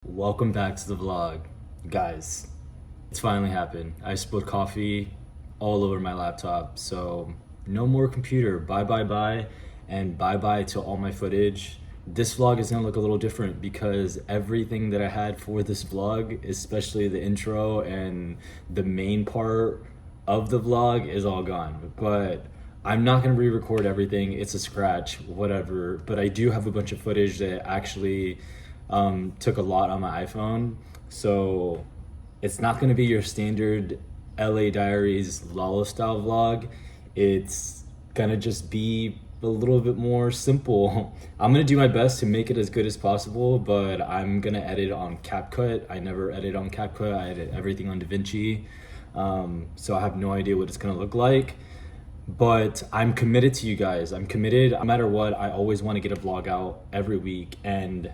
Welcome back to the vlog. Guys, it's finally happened. I spilled coffee all over my laptop, so no more computer. Bye bye bye, and bye bye to all my footage. This vlog is gonna look a little different because everything that I had for this vlog, especially the intro and the main part of the vlog, is all gone. But I'm not gonna re-record everything. It's a scratch, whatever. But I do have a bunch of footage that actually took a lot on my iPhone. So it's not gonna be your standard LA Diaries Lala style vlog. It's gonna just be a little bit more simple. I'm gonna do my best to make it as good as possible, but I'm gonna edit on CapCut. I never edit on CapCut. I edit everything on DaVinci. So I have no idea what it's gonna look like. But I'm committed to you guys. I'm committed. No matter what, I always want to get a vlog out every week. And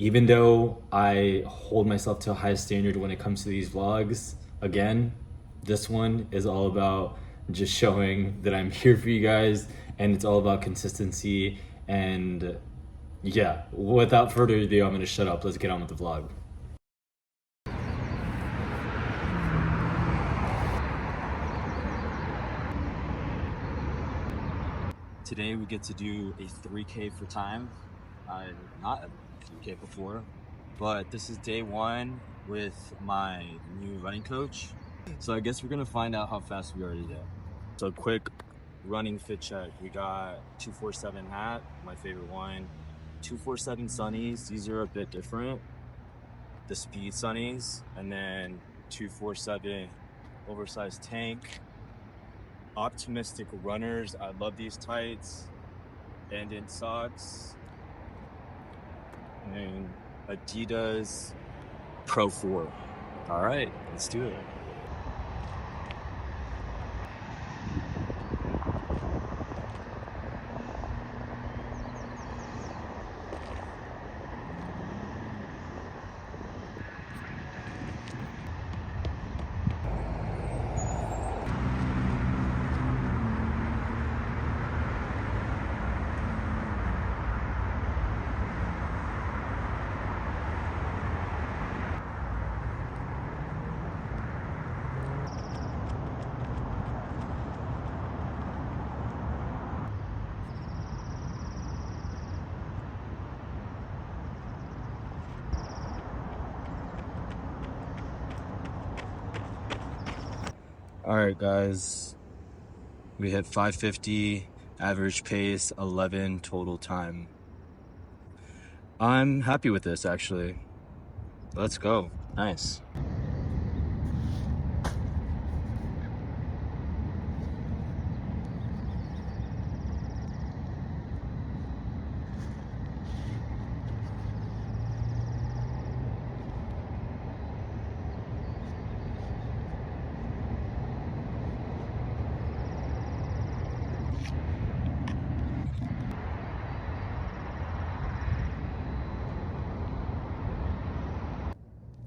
even though I hold myself to a high standard when it comes to these vlogs, again, this one is all about just showing that I'm here for you guys, and it's all about consistency. And yeah, without further ado, I'm gonna shut up. Let's get on with the vlog. Today we get to do a 3K for time. I've not done 3K before, but this is day one with my new running coach. So I guess we're gonna find out how fast we are today. So quick running fit check. We got 247 hat, my favorite one. 247 sunnies, these are a bit different. The speed sunnies, and then 247 oversized tank. Optimistic runners, I love these tights. Bandit socks. And Adidas Pro 4. All right, let's do it. All right, guys, we hit 550, average pace, 11 total time. I'm happy with this, actually. Let's go. Nice.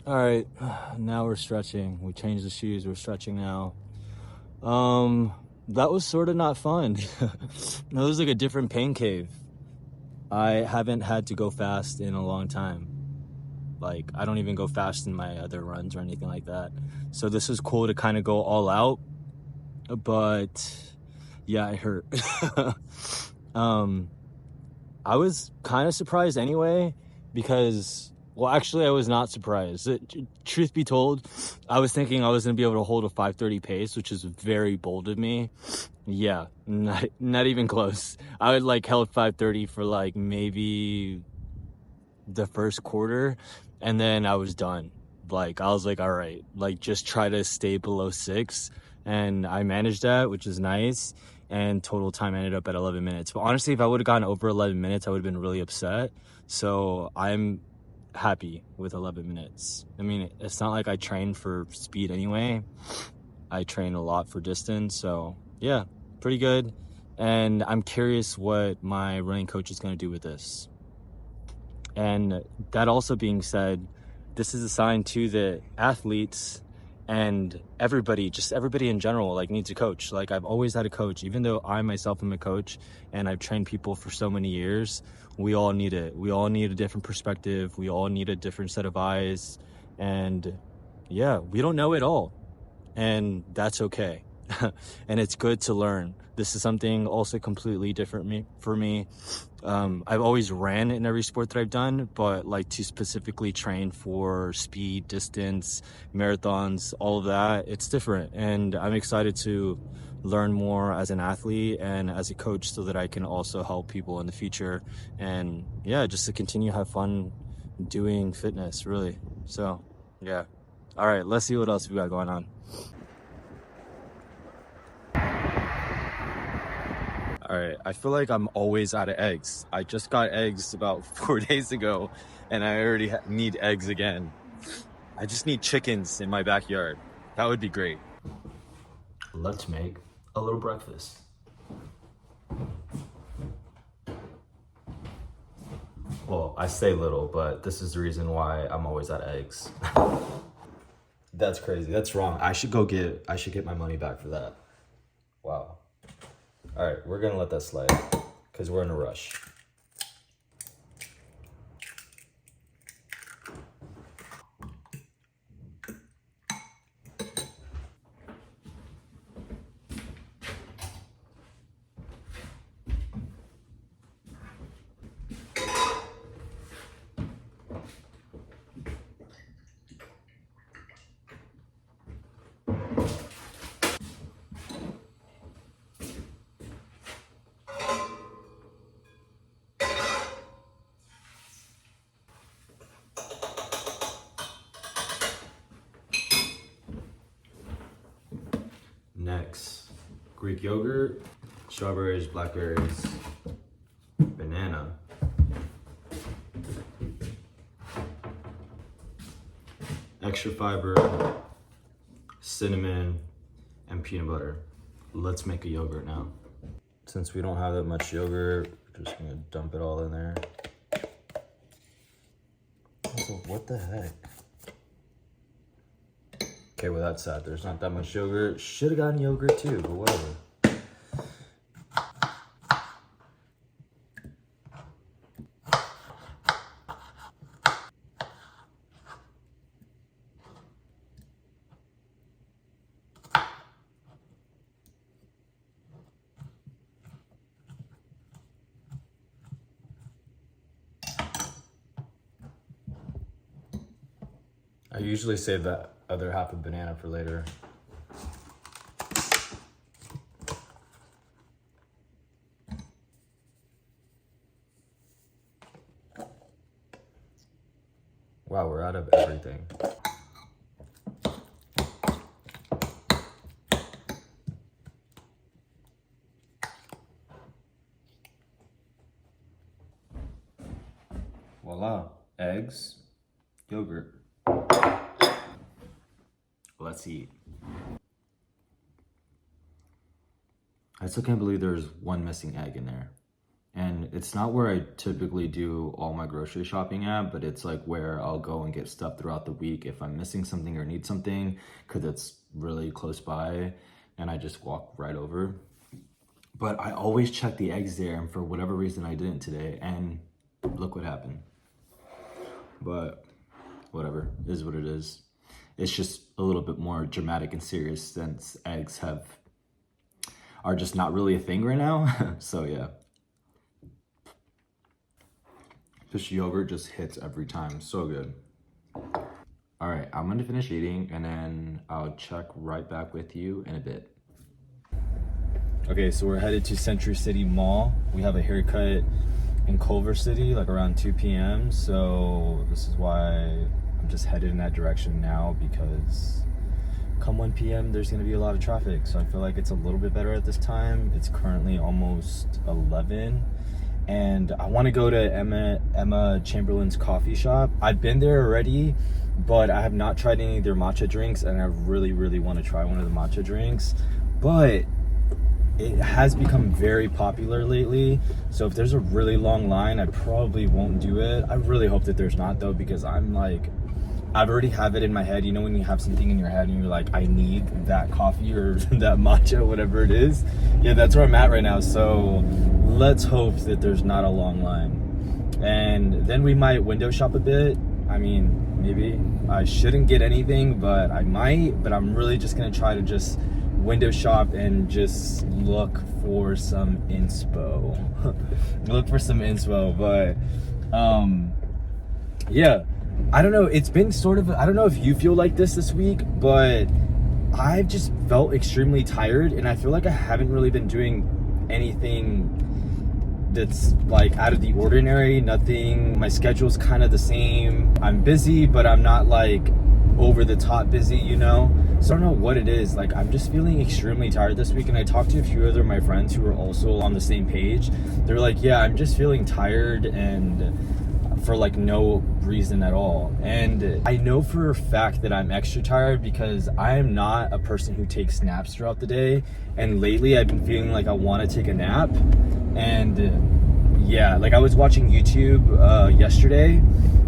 All right, now we're stretching. We changed the shoes, we're stretching now. That was sort of not fun. It was like a different pain cave. I haven't had to go fast in a long time. Like, I don't even go fast in my other runs or anything like that. So this was cool to kind of go all out, but yeah, it hurt. I was kind of surprised anyway, because, well, actually, I was not surprised. Truth be told, I was thinking I was going to be able to hold a 5:30 pace, which is very bold of me. Yeah, not even close. I would like held 5:30 for like maybe the first quarter, and then I was done. Like, I was like, all right, like, just try to stay below 6, and I managed that, which is nice. And total time ended up at 11 minutes. But honestly, if I would have gotten over 11 minutes, I would have been really upset. So I'm happy with 11 minutes. I mean, it's not like I train for speed anyway. I train a lot for distance. So yeah, pretty good. And I'm curious what my running coach is going to do with this. And that also being said, this is a sign too that athletes and everybody in general like needs a coach. Like I've always had a coach, even though I myself am a coach and I've trained people for so many years. We all need it. We all need a different perspective. We all need a different set of eyes. And yeah, we don't know it all, and that's okay. And it's good to learn. This is something also completely different for me. I've always ran in every sport that I've done, but like to specifically train for speed, distance, marathons, all of that, it's different. And I'm excited to learn more as an athlete and as a coach so that I can also help people in the future. And yeah, just to continue to have fun doing fitness, really. So yeah. All right, let's see what else we got going on. All right, I feel like I'm always out of eggs. I just got eggs about 4 days ago, and I already need eggs again. I just need chickens in my backyard. That would be great. Let's make a little breakfast. Well, I say little, but this is the reason why I'm always out of eggs. That's crazy. That's wrong. I should get my money back for that. Wow. All right, we're gonna let that slide because we're in a rush. Next, Greek yogurt, strawberries, blackberries, banana, extra fiber, cinnamon, and peanut butter. Let's make a yogurt now. Since we don't have that much yogurt, we're just gonna dump it all in there. Also, what the heck? Okay, well that's sad. There's not that much yogurt. Should have gotten yogurt too, but whatever. I usually save that other half of banana for later. Wow, we're out of everything. Voila, eggs, yogurt. Let's eat. I still can't believe there's one missing egg in there. And it's not where I typically do all my grocery shopping at, but it's like where I'll go and get stuff throughout the week if I'm missing something or need something, because it's really close by and I just walk right over. But I always check the eggs there, and for whatever reason I didn't today, and look what happened. But whatever, it is what it is. It's just a little bit more dramatic and serious since eggs are just not really a thing right now. So yeah. This yogurt just hits every time. So good. All right, I'm gonna finish eating and then I'll check right back with you in a bit. Okay, so we're headed to Century City Mall. We have a haircut in Culver City, like around 2 p.m. So this is why I'm just headed in that direction now, because come 1 p.m. there's gonna be a lot of traffic. So I feel like it's a little bit better at this time. It's currently almost 11. And I want to go to Emma Chamberlain's coffee shop. I've been there already, but I have not tried any of their matcha drinks, and I really, really want to try one of the matcha drinks. But it has become very popular lately, so if there's a really long line, I probably won't do it. I really hope that there's not, though, because I'm like I've already have it in my head. You know when you have something in your head and you're like, I need that coffee or that matcha, whatever it is. Yeah, that's where I'm at right now. So let's hope that there's not a long line. And then we might window shop a bit. I mean, maybe I shouldn't get anything, but I might. But I'm really just gonna try to just window shop and just look for some inspo. Look for some inspo. But yeah, I don't know. It's been sort of, I don't know if you feel like this week, but I've just felt extremely tired, and I feel like I haven't really been doing anything that's like out of the ordinary. Nothing. My schedule's kind of the same. I'm busy, but I'm not like over the top busy, you know? So I don't know what it is. Like, I'm just feeling extremely tired this week, and I talked to a few other of my friends who are also on the same page. They're like, yeah, I'm just feeling tired, and for like no reason at all. And I know for a fact that I'm extra tired because I am not a person who takes naps throughout the day, and lately I've been feeling like I want to take a nap. And yeah, like I was watching YouTube yesterday,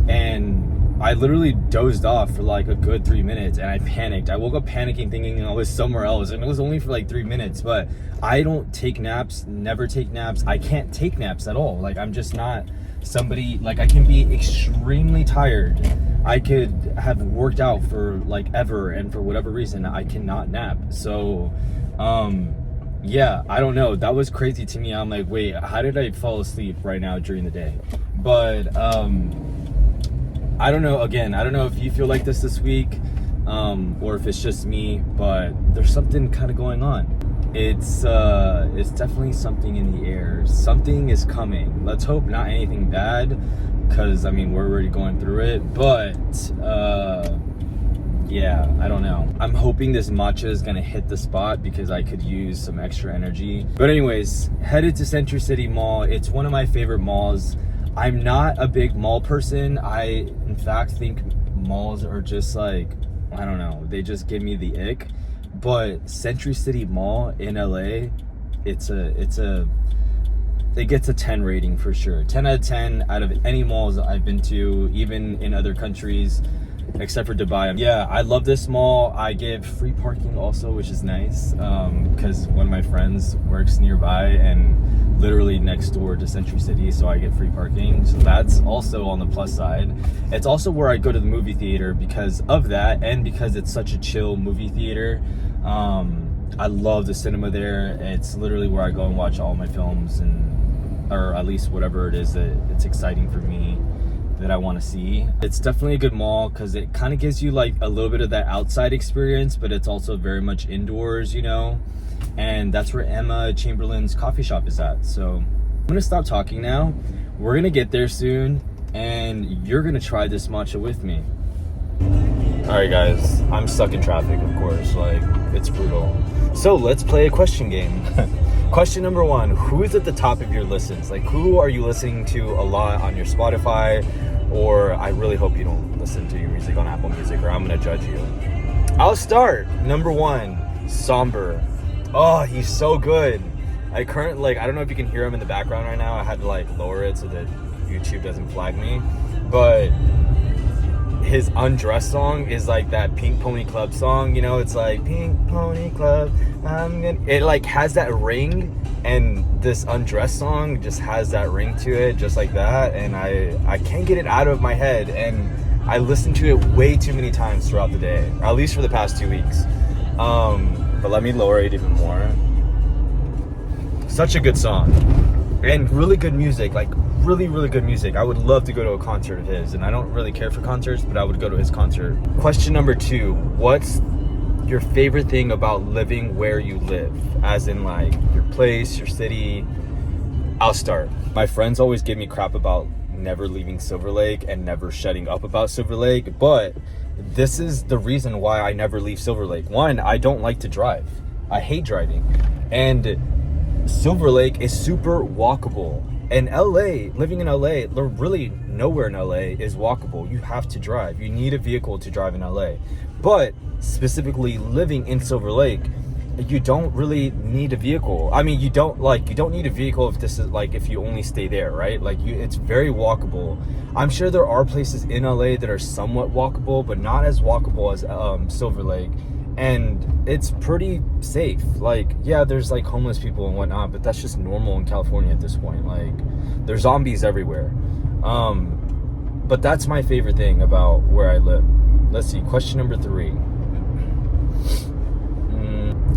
and I literally dozed off for like a good 3 minutes, and I panicked. I woke up panicking thinking I was somewhere else, and it was only for like 3 minutes. But I don't take naps, never take naps. I can't take naps at all. Like, I'm just not somebody, like, I can be extremely tired. I could have worked out for like ever, and for whatever reason I cannot nap. So yeah, I don't know, that was crazy to me. I'm like, wait, how did I fall asleep right now during the day? But I don't know. Again, I don't know if you feel like this week, or if it's just me, but there's something kind of going on. It's definitely something in the air. Something is coming. Let's hope not anything bad, because I mean, we're already going through it. But yeah, I don't know. I'm hoping this matcha is gonna hit the spot because I could use some extra energy. But anyways, headed to Century City Mall. It's one of my favorite malls. I'm not a big mall person. I, in fact, think malls are just like, I don't know, they just give me the ick. But Century City Mall in LA, it gets a 10 rating for sure. 10 out of 10 out of any malls I've been to, even in other countries, except for Dubai. Yeah, I love this mall. I give free parking also, which is nice, because one of my friends works nearby and literally next door to Century City, so I get free parking. So that's also on the plus side. It's also where I go to the movie theater because of that, and because it's such a chill movie theater. I love the cinema there. It's literally where I go and watch all my films, and or at least whatever it is that it's exciting for me that I want to see. It's definitely a good mall because it kind of gives you like a little bit of that outside experience, but it's also very much indoors, you know? And that's where Emma Chamberlain's coffee shop is at. So I'm gonna stop talking now. We're gonna get there soon, and you're gonna try this matcha with me. All right, guys, I'm stuck in traffic, of course. Like, it's brutal. So let's play a question game. Question number one, who is at the top of your listens? Like, who are you listening to a lot on your Spotify? Or I really hope you don't listen to your music on Apple Music, or I'm gonna judge you. I'll start. Number one, Somber. Oh, he's so good. I don't know if you can hear him in the background right now. I had to like lower it so that YouTube doesn't flag me. But his Undressed song is like that Pink Pony Club song, you know? It's like, Pink Pony Club, it like has that ring, and this Undressed song just has that ring to it, just like that. And I can't get it out of my head, and I listen to it way too many times throughout the day, at least for the past 2 weeks. But let me lower it even more. Such a good song, and really good music, like really, really good music. I would love to go to a concert of his, and I don't really care for concerts, but I would go to his concert. Question number two, what's your favorite thing about living where you live? As in like your place, your city. I'll start. My friends always give me crap about never leaving Silver Lake and never shutting up about Silver Lake, but this is the reason why I never leave Silver Lake. One, I don't like to drive. I hate driving. And Silver Lake is super walkable. And LA, living in LA, really nowhere in LA is walkable. You have to drive. You need a vehicle to drive in LA. But specifically living in Silver Lake, you don't really need a vehicle. I mean, you don't need a vehicle if this is like, if you only stay there, right? Like it's very walkable. I'm sure there are places in LA that are somewhat walkable, but not as walkable as Silver Lake. And it's pretty safe. Like, yeah, there's like homeless people and whatnot, but that's just normal in California at this point. Like, there's zombies everywhere. But that's my favorite thing about where I live. Let's see, question number 3.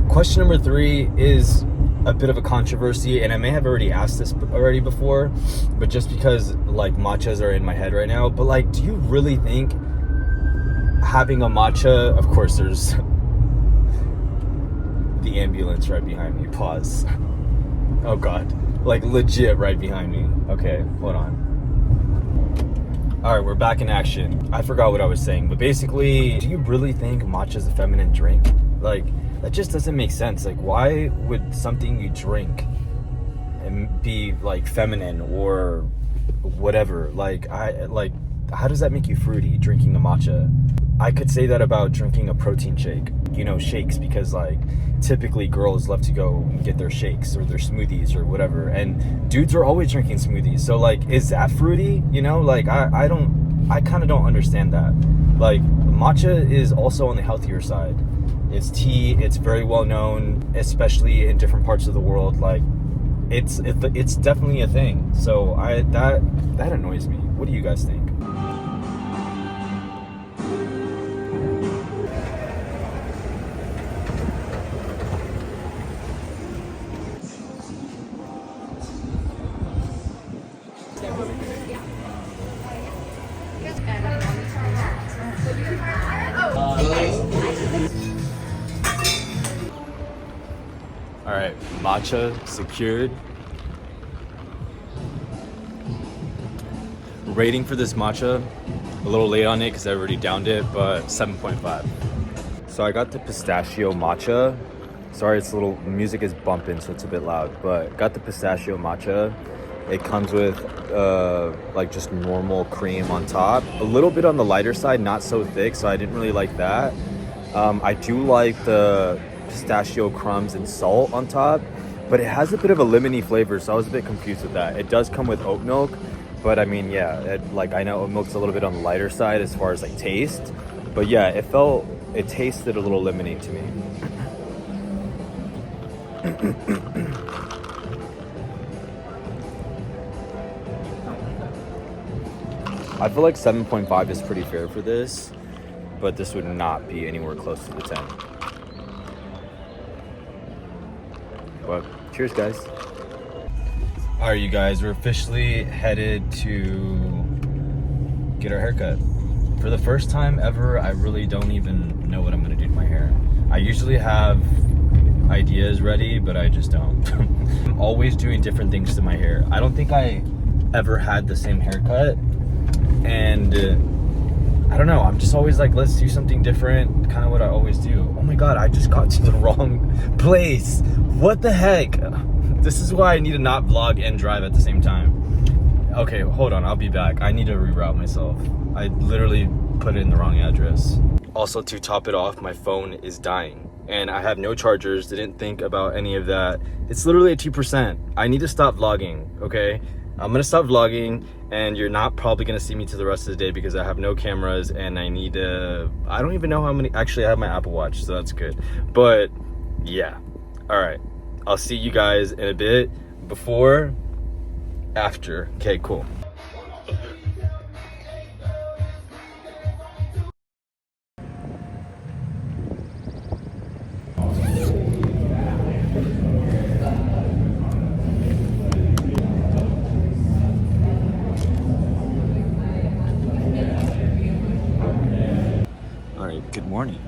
Question number 3 is a bit of a controversy, and I may have already asked this already before, but just because like matchas are in my head right now, but like, do you really think having a matcha, of course there's the ambulance right behind me, pause. Oh god, like legit right behind me. Okay, hold on. All right, we're back in action. I forgot what I was saying, but basically, do you really think matcha is a feminine drink? Like, that just doesn't make sense. Like, why would something you drink and be like feminine or whatever? Like, how does that make you fruity, drinking a matcha? I could say that about drinking a protein shake, you know, shakes, because like typically girls love to go and get their shakes or their smoothies or whatever, and dudes are always drinking smoothies. So like, is that fruity? You know, like I kind of don't understand that. Like, matcha is also on the healthier side. It's tea. It's very well known, especially in different parts of the world. Like, it's definitely a thing. So that annoys me. What do you guys think? All right, matcha secured. Rating for this matcha, a little late on it because I already downed it, but 7.5. So I got the pistachio matcha. Sorry, it's a little, music is bumping, so it's a bit loud, but got the pistachio matcha. It comes with like just normal cream on top. A little bit on the lighter side, not so thick, so I didn't really like that. I do like the pistachio crumbs and salt on top, but it has a bit of a lemony flavor, so I was a bit confused with that. It does come with oat milk, but I mean, yeah, like I know oat milk's a little bit on the lighter side as far as like taste, but yeah, it tasted a little lemony to me. I feel like 7.5 is pretty fair for this, but this would not be anywhere close to the 10. But cheers, guys. All right, you guys, we're officially headed to get our haircut. For the first time ever, I really don't even know what I'm gonna do to my hair. I usually have ideas ready, but I just don't. I'm always doing different things to my hair. I don't think I ever had the same haircut, and I don't know, I'm just always like, let's do something different, kind of what I always do. Oh my god, I just got to the wrong place. What the heck? This is why I need to not vlog and drive at the same time. Okay, hold on, I'll be back. I need to reroute myself. I literally put it in the wrong address. Also, to top it off, my phone is dying and I have no chargers, didn't think about any of that. It's literally at 2%. I need to stop vlogging, okay? I'm gonna stop vlogging, and you're not probably gonna see me to the rest of the day because I have no cameras and I need to, I don't even know how many, actually I have my Apple Watch, so that's good. But yeah, all right. I'll see you guys in a bit. Before, after. Okay, cool. Good morning.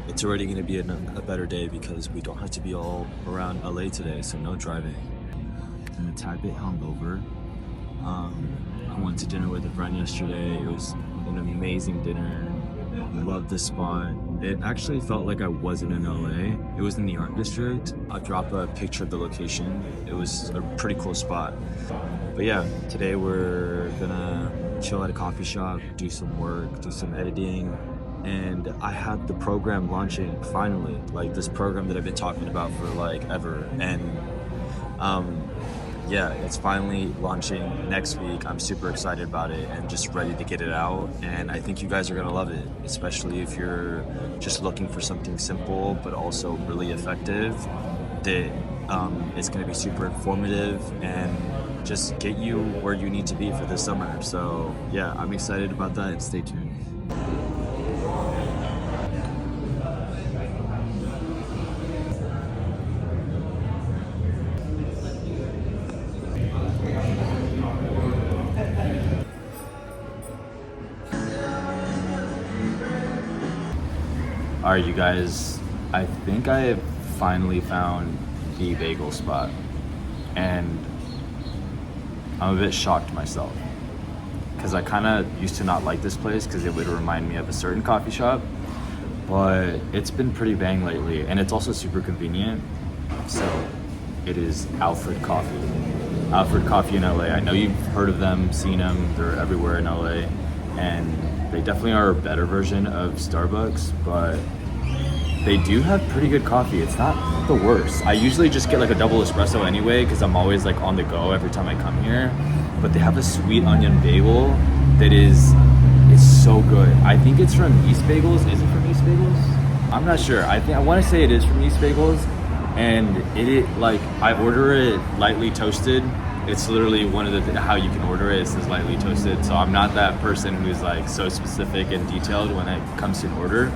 It's already going to be a better day because we don't have to be all around LA today, so no driving. I'm a tad bit hungover. I went to dinner with a friend yesterday. It was an amazing dinner. Loved the spot. It actually felt like I wasn't in LA. It was in the art district. I'll drop a picture of the location. It was a pretty cool spot. But yeah, today we're gonna chill at a coffee shop, do some work, do some editing, and I have the program launching finally, like this program that I've been talking about for like ever. And yeah, it's finally launching next week. I'm super excited about it and just ready to get it out. And I think you guys are gonna love it, especially if you're just looking for something simple but also really effective. That it's gonna be super informative and just get you where you need to be for this summer. So yeah, I'm excited about that, and stay tuned. All right, you guys, I think I have finally found the bagel spot, and I'm a bit shocked myself because I kind of used to not like this place because it would remind me of a certain coffee shop, but it's been pretty bang lately, and it's also super convenient. So it is Alfred Coffee. Alfred Coffee in LA. I know you've heard of them, seen them, they're everywhere in LA, and they definitely are a better version of Starbucks, but they do have pretty good coffee. It's not the worst. I usually just get like a double espresso anyway because I'm always like on the go every time I come here. But they have a sweet onion bagel that is so good. I think it's from East Bagels. Is it from East Bagels? I'm not sure. I want to say it is from East Bagels, and it like I order it lightly toasted. It's literally one of the how you can order it. It says lightly toasted. So I'm not that person who's like so specific and detailed when it comes to an order.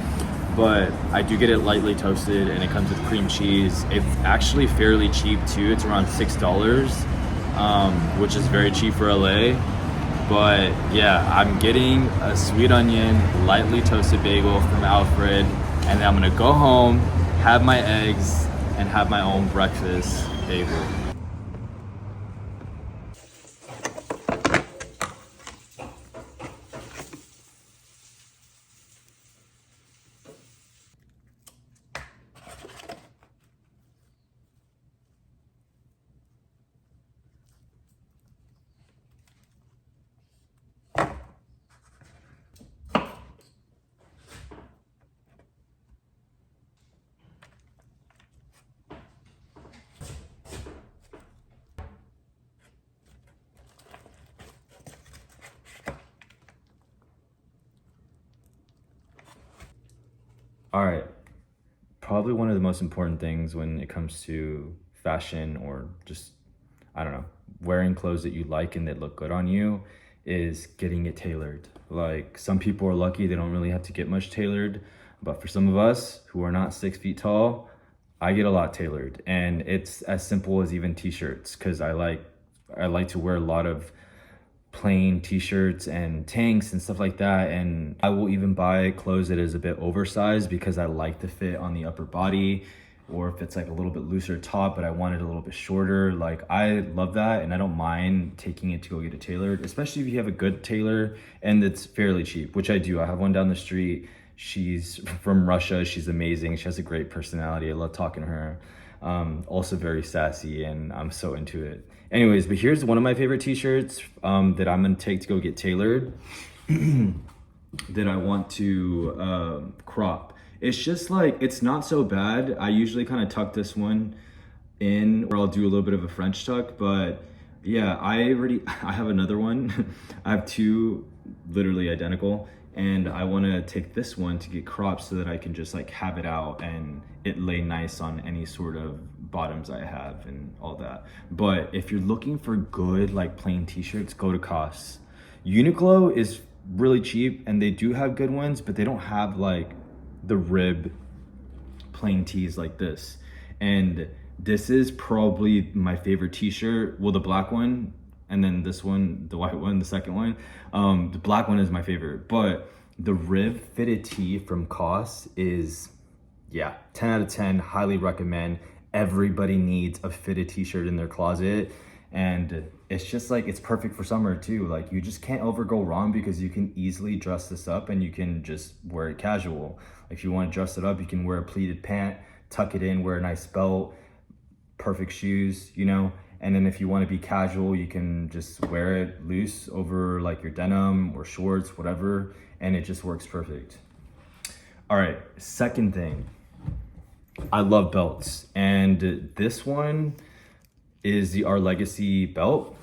But I do get it lightly toasted, and it comes with cream cheese. It's actually fairly cheap too. It's around $6, which is very cheap for LA. But yeah, I'm getting a sweet onion, lightly toasted bagel from Alfred, and then I'm gonna go home, have my eggs, and have my own breakfast bagel. All right, probably one of the most important things when it comes to fashion or just, I don't know, wearing clothes that you like and that look good on you is getting it tailored. Like some people are lucky, they don't really have to get much tailored, but for some of us who are not 6 feet tall, I get a lot tailored, and it's as simple as even t-shirts, because I like to wear a lot of plain t-shirts and tanks and stuff like that, and I will even buy clothes that is a bit oversized because I like the fit on the upper body, or if it's like a little bit looser top but I want it a little bit shorter. Like I love that, and I don't mind taking it to go get it tailored, especially if you have a good tailor and it's fairly cheap, which I do. I have one down the street. She's from Russia. She's amazing. She has a great personality. I love talking to her. Also very sassy, and I'm so into it. Anyways, but here's one of my favorite t-shirts that I'm gonna take to go get tailored that I want to crop. It's just like, it's not so bad. I usually kind of tuck this one in, or I'll do a little bit of a French tuck, but yeah, I have another one. I have two literally identical, and I want to take this one to get cropped so that I can just like have it out and it lay nice on any sort of bottoms I have and all that. But if you're looking for good like plain t-shirts, go to COS. Uniqlo is really cheap, and they do have good ones, but they don't have like the rib plain tees like this. And this is probably my favorite t-shirt. Well, the black one, and then this one, the white one, the second one. The black one is my favorite, but the rib fitted tee from COS is, yeah, 10 out of 10, highly recommend. Everybody needs a fitted t-shirt in their closet, and it's just like, it's perfect for summer too. Like you just can't ever go wrong because you can easily dress this up and you can just wear it casual. If you want to dress it up, you can wear a pleated pant, tuck it in, wear a nice belt, perfect shoes, you know. And then if you want to be casual, you can just wear it loose over like your denim or shorts, whatever, and it just works perfect. All right, second thing. I love belts, and this one is the Our Legacy belt.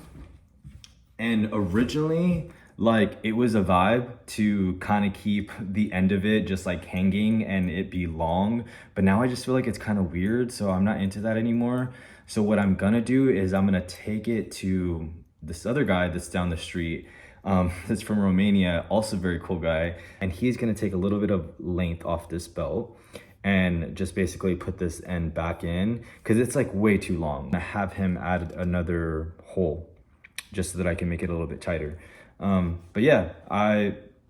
And originally, like, it was a vibe to kind of keep the end of it just like hanging and it be long. But now I just feel like it's kind of weird, so I'm not into that anymore. So what I'm gonna do is I'm gonna take it to this other guy that's down the street. That's from Romania, also very cool guy. And he's gonna take a little bit of length off this belt and just basically put this end back in because it's like way too long. I have him add another hole just so that I can make it a little bit tighter. But yeah,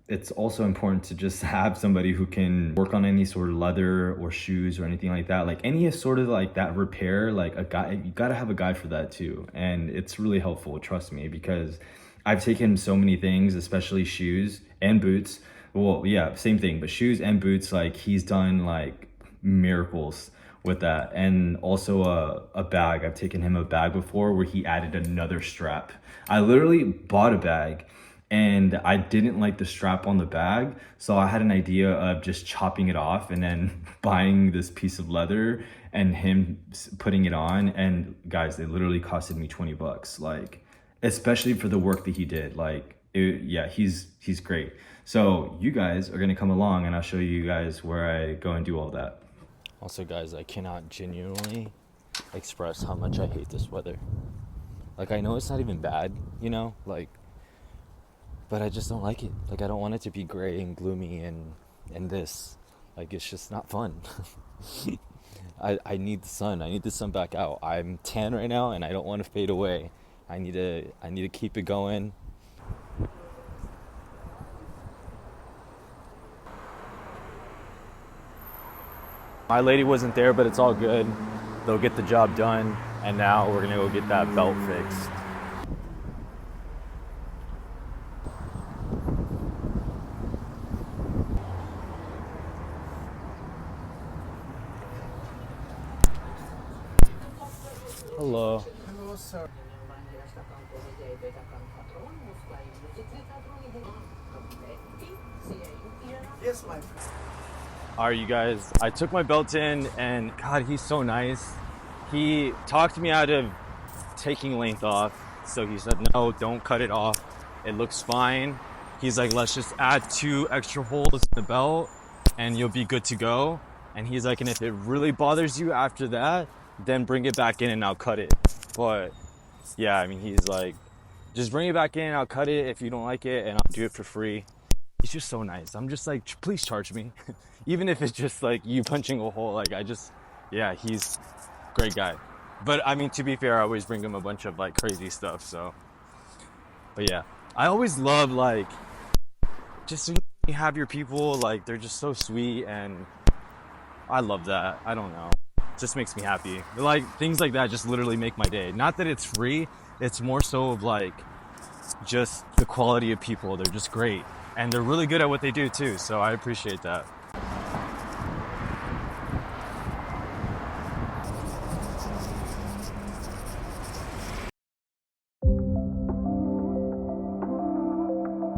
it's also important to just have somebody who can work on any sort of leather or shoes or anything like that. Like any sort of like that repair, like a guy, you gotta have a guy for that too. And it's really helpful, trust me, because I've taken so many things, especially shoes and boots. Well, yeah, same thing, but shoes and boots, like he's done like miracles with that. And also a bag. I've taken him a bag before where he added another strap. I literally bought a bag and I didn't like the strap on the bag, so I had an idea of just chopping it off and then buying this piece of leather and him putting it on. And guys, it literally costed me 20 bucks, like, especially for the work that he did. Like yeah, he's great. So you guys are gonna come along and I'll show you guys where I go and do all that. Also, guys, I cannot genuinely express how much I hate this weather. Like, I know it's not even bad, you know, like, but I just don't like it. Like, I don't want it to be gray and gloomy and this. Like, it's just not fun. I need the sun. I need the sun back out. I'm tan right now and I don't want to fade away. I need to keep it going. My lady wasn't there, but it's all good. They'll get the job done, and now we're gonna go get that belt fixed. Hello. Hello, sir. Yes, my friend. All right, you guys, I took my belt in, and God, he's so nice. He talked me out of taking length off. So he said, no, don't cut it off. It looks fine. He's like, let's just add 2 extra holes in the belt and you'll be good to go. And he's like, and if it really bothers you after that, then bring it back in and I'll cut it. But yeah, I mean, he's like, just bring it back in, I'll cut it if you don't like it, and I'll do it for free. He's just so nice. I'm just like, please charge me. Even if it's just like you punching a hole, like yeah, he's a great guy. But I mean, to be fair, I always bring him a bunch of like crazy stuff, so. But yeah, I always love like, just when you have your people, like they're just so sweet, and I love that. I don't know. It just makes me happy. Like things like that just literally make my day. Not that it's free, it's more so of like, just the quality of people. They're just great. And they're really good at what they do too, so I appreciate that.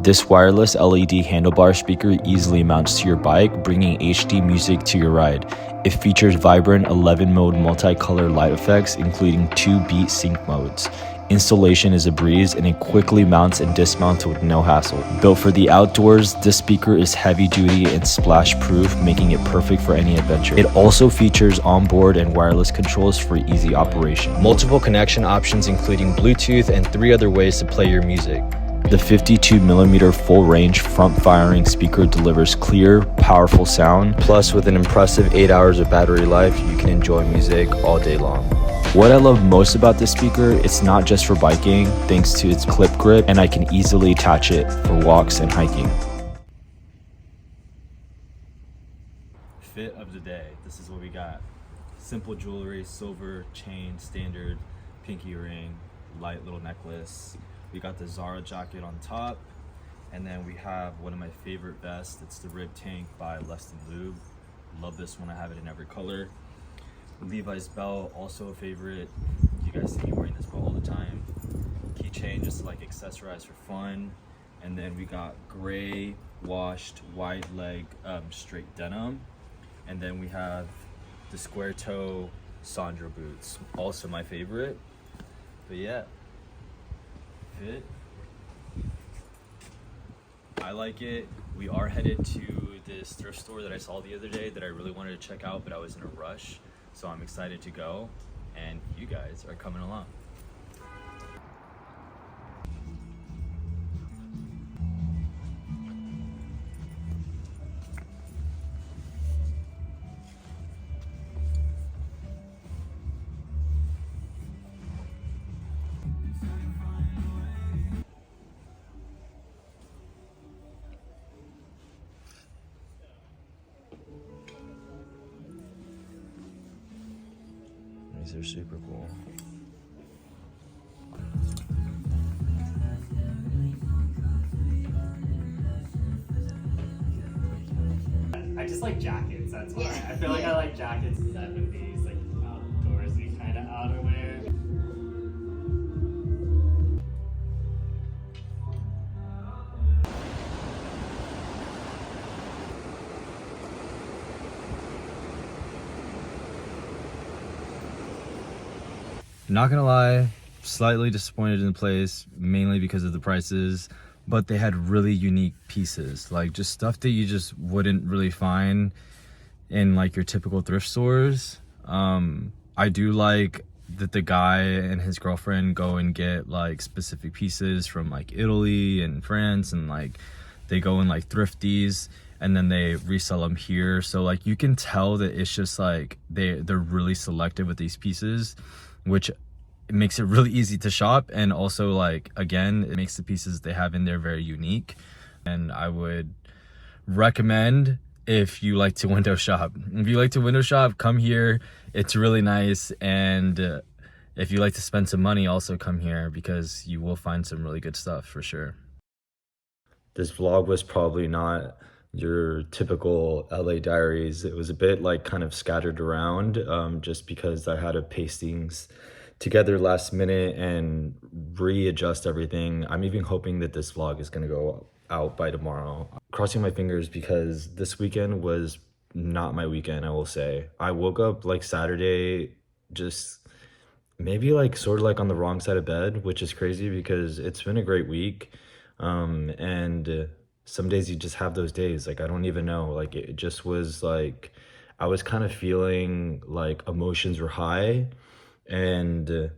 This wireless LED handlebar speaker easily mounts to your bike, bringing HD music to your ride. It features vibrant 11-mode multicolor light effects, including 2 beat sync modes. Installation is a breeze, and it quickly mounts and dismounts with no hassle. Built for the outdoors, this speaker is heavy duty and splash proof, making it perfect for any adventure. It also features onboard and wireless controls for easy operation. Multiple connection options including Bluetooth and 3 other ways to play your music. The 52mm full range front firing speaker delivers clear, powerful sound. Plus, with an impressive 8 hours of battery life, you can enjoy music all day long. What I love most about this speaker, it's not just for biking, thanks to its clip grip, and I can easily attach it for walks and hiking. Fit of the day, this is what we got. Simple jewelry, silver chain, standard, pinky ring, light little necklace. We got the Zara jacket on top, and then we have one of my favorite vests. It's the Rib Tank by Less Than Lube. Love this one, I have it in every color. Levi's belt, also a favorite. You guys see me wearing this belt all the time. Keychain, just to like accessorize for fun. And then we got gray washed white leg straight denim. And then we have the square toe Sandro boots, also my favorite. But yeah, fit. I like it. We are headed to this thrift store that I saw the other day that I really wanted to check out, but I was in a rush. So I'm excited to go, and you guys are coming along. These are super cool. I just like jackets, that's why. Yeah. I feel like I like jackets, 70s, like outdoorsy kind of outerwear. Not gonna lie, slightly disappointed in the place, mainly because of the prices, but they had really unique pieces, like just stuff that you just wouldn't really find in like your typical thrift stores. I do like that the guy and his girlfriend go and get like specific pieces from like Italy and France, and like they go and like thrift these and then they resell them here. So like you can tell that it's just like they're really selective with these pieces, which makes it really easy to shop, and also like again it makes the pieces they have in there very unique. And I would recommend, if you like to window shop, come here. It's really nice. And if you like to spend some money, also come here, because you will find some really good stuff for sure. This vlog was probably not your typical LA Diaries. It was a bit like kind of scattered around, just because I had to pace things together last minute and readjust everything. I'm even hoping that this vlog is gonna go out by tomorrow. Crossing my fingers, because this weekend was not my weekend, I will say. I woke up like Saturday just maybe like sort of like on the wrong side of bed, which is crazy because it's been a great week. And some days you just have those days, like I don't even know, like it just was like I was kind of feeling like emotions were high, and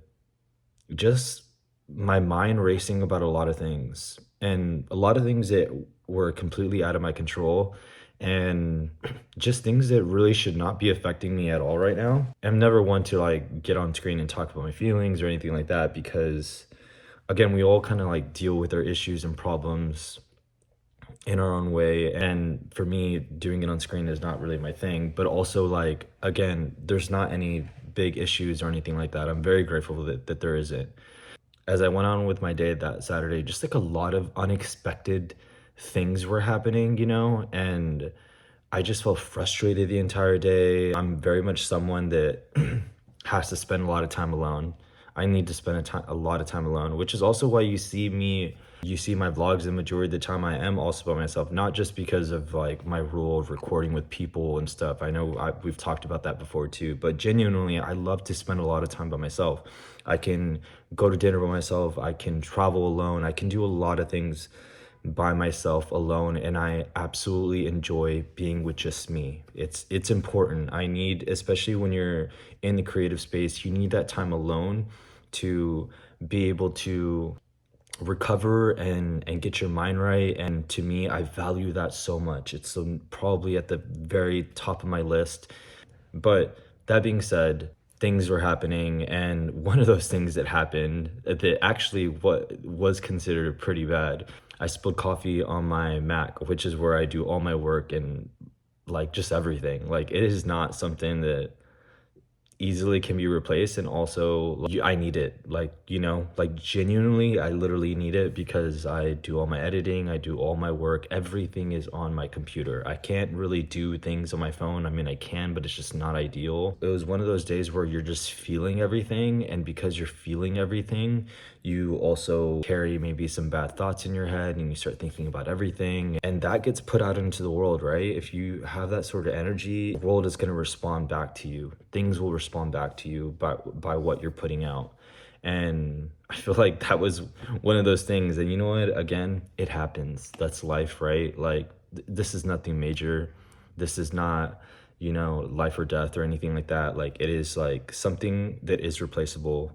just my mind racing about a lot of things, and a lot of things that were completely out of my control, and just things that really should not be affecting me at all right now. I'm never one to like get on screen and talk about my feelings or anything like that, because again, we all kind of like deal with our issues and problems in our own way, and for me, doing it on screen is not really my thing. But also, like, again, there's not any big issues or anything like that. I'm very grateful that there isn't. As I went on with my day that Saturday, just like a lot of unexpected things were happening, you know, and I just felt frustrated the entire day. I'm very much someone that has to spend a lot of time alone. I need to spend a lot of time alone, which is also why you see my vlogs, the majority of the time I am also by myself, not just because of like my rule of recording with people and stuff. I know we've talked about that before too, but genuinely, I love to spend a lot of time by myself. I can go to dinner by myself, I can travel alone, I can do a lot of things by myself alone, and I absolutely enjoy being with just me. It's important. I need, especially when you're in the creative space, you need that time alone to be able to recover and get your mind right. And to me, I value that so much. It's probably at the very top of my list. But that being said, things were happening, and one of those things that happened that actually what was considered pretty bad, I spilled coffee on my Mac, which is where I do all my work and like just everything. Like, it is not something that easily can be replaced. And also like, I need it, like, you know, like genuinely I literally need it because I do all my editing, I do all my work, everything is on my computer. I can't really do things on my phone. I mean, I can, but it's just not ideal. It was one of those days where you're just feeling everything, and because you're feeling everything, you also carry maybe some bad thoughts in your head and you start thinking about everything, and that gets put out into the world, right? If you have that sort of energy, the world is going to respond back to you. Things will respond back to you by what you're putting out. And I feel like that was one of those things. And you know what, again, it happens. That's life, right? Like this is nothing major. This is not, you know, life or death or anything like that. Like it is like something that is replaceable,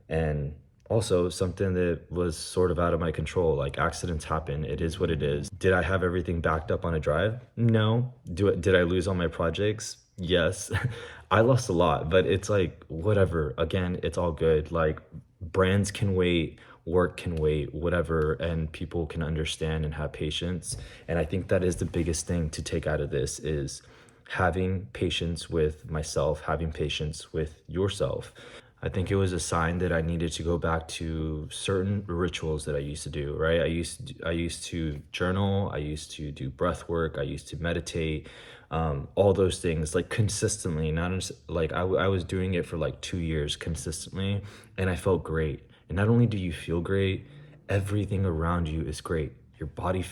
and also something that was sort of out of my control. Like accidents happen, it is what it is. Did I have everything backed up on a drive? No. Did I lose all my projects? Yes. I lost a lot, but it's like whatever. Again, it's all good. Like brands can wait, work can wait, whatever, and people can understand and have patience. And I think that is the biggest thing to take out of this, is having patience with myself, having patience with yourself. I think it was a sign that I needed to go back to certain rituals that I used to do, right? I used to journal, I used to do breath work, I used to meditate, all those things like consistently. Not just, like I was doing it for like 2 years consistently, and I felt great. And not only do you feel great, everything around you is great. Your body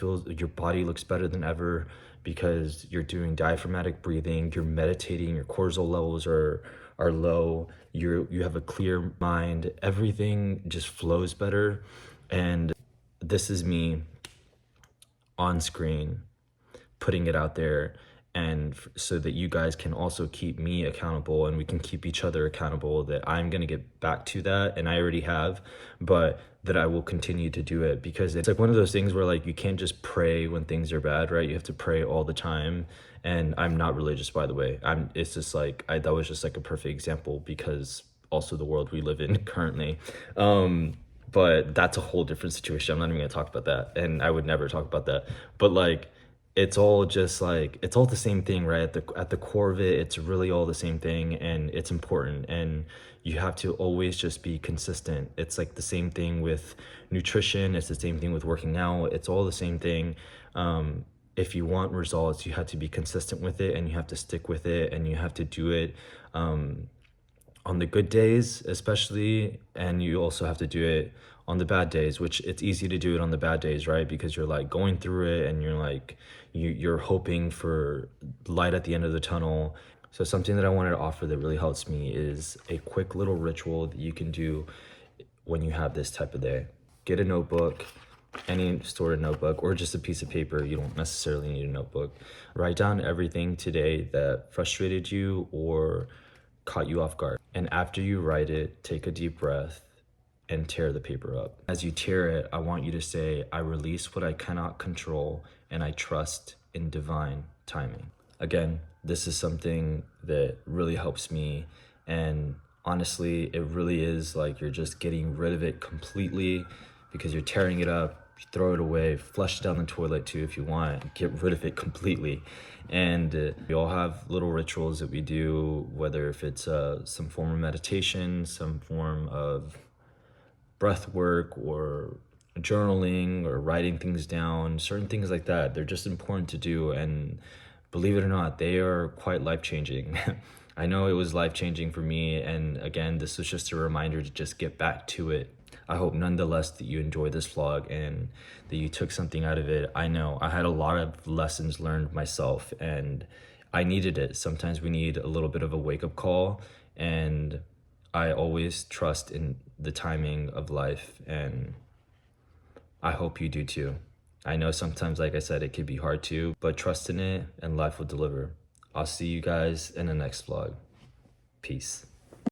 looks better than ever because you're doing diaphragmatic breathing, you're meditating, your cortisol levels are low, you have a clear mind, everything just flows better. And this is me on screen putting it out there, and so that you guys can also keep me accountable and we can keep each other accountable, that I'm going to get back to that, and I already have, but that I will continue to do it, because it's like one of those things where like you can't just pray when things are bad, right? You have to pray all the time. And I'm not religious, by the way. It's just like that was just like a perfect example, because also the world we live in currently. But that's a whole different situation. I'm not even gonna talk about that, and I would never talk about that. But like it's all just like, it's all the same thing, right? At the core of it, it's really all the same thing, and it's important, and you have to always just be consistent. It's like the same thing with nutrition, it's the same thing with working out, it's all the same thing. If you want results, you have to be consistent with it, and you have to stick with it, and you have to do it on the good days especially, and you also have to do it on the bad days, which it's easy to do it on the bad days, right? Because you're like going through it, and you're like you're hoping for light at the end of the tunnel. So something that I wanted to offer that really helps me is a quick little ritual that you can do when you have this type of day. Get a notebook, any sort of notebook, or just a piece of paper. You don't necessarily need a notebook. Write down everything today that frustrated you or caught you off guard. And after you write it, take a deep breath and tear the paper up. As you tear it, I want you to say, I release what I cannot control, and I trust in divine timing. Again, this is something that really helps me, and honestly, it really is like you're just getting rid of it completely, because you're tearing it up, you throw it away, flush it down the toilet too if you want, get rid of it completely. And we all have little rituals that we do, whether if it's some form of meditation, some form of breath work, or journaling, or writing things down, certain things like that. They're just important to do, and believe it or not, they are quite life-changing. I know it was life-changing for me, and again, this was just a reminder to just get back to it. I hope nonetheless that you enjoyed this vlog and that you took something out of it. I know I had a lot of lessons learned myself, and I needed it. Sometimes we need a little bit of a wake-up call, and I always trust in the timing of life, and I hope you do too. I know sometimes, like I said, it can be hard to, but trust in it and life will deliver. I'll see you guys in the next vlog. Peace.